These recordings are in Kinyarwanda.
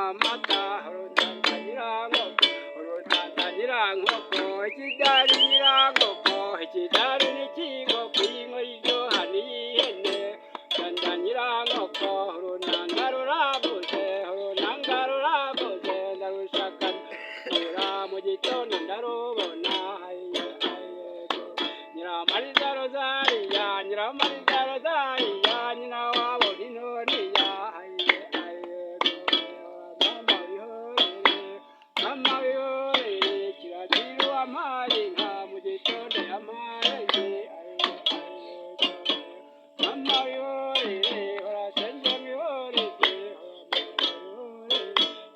amata urunana nyirankoko urunana nyirankoko ikidari nyirankoko ikidari n'ikinkoko inka iryoha n'iyihene urunana nyirankoko urunana rurabuze urunana rurabuze ndarushaka mu gitondo ndarubona nyiramariza rozariya nyiramariza rozariya nyina wabo n'intoriya mama wihorere kirazira uwampaye inka mu gitondo yampaye mama wihorere horasenje mwihoreze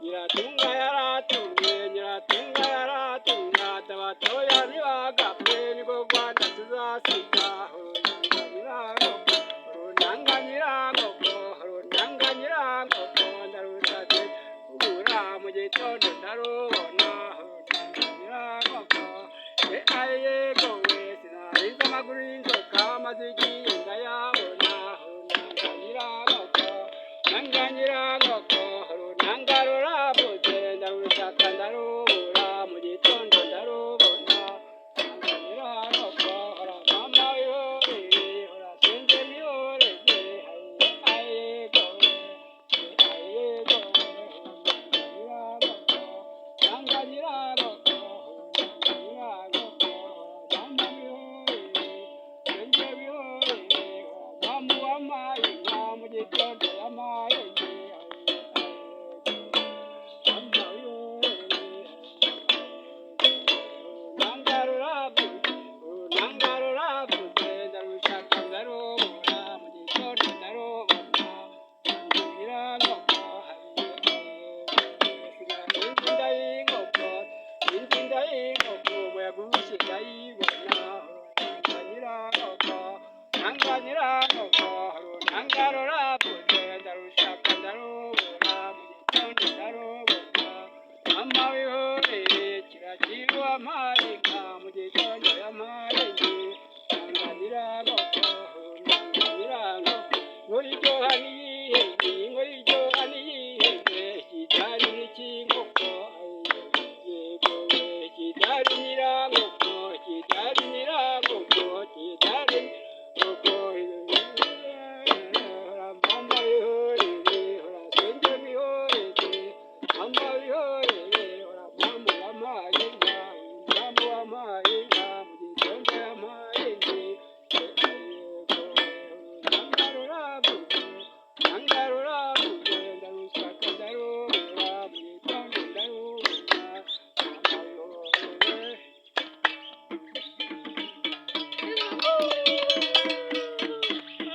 nyiratunga yaratunze nyiratunga yaratunze abatoya ntibagapfe niko Rwanda tuzasiga urunanga nyirankoko urunanga nyirankoko ndarushatse ubura mu gitondo ndarubona urunanga nyirankoko ayego we sinarinze amaguru y'inzoka maze igiye ndayabona urunanga nyirankoko nanga nyirankoko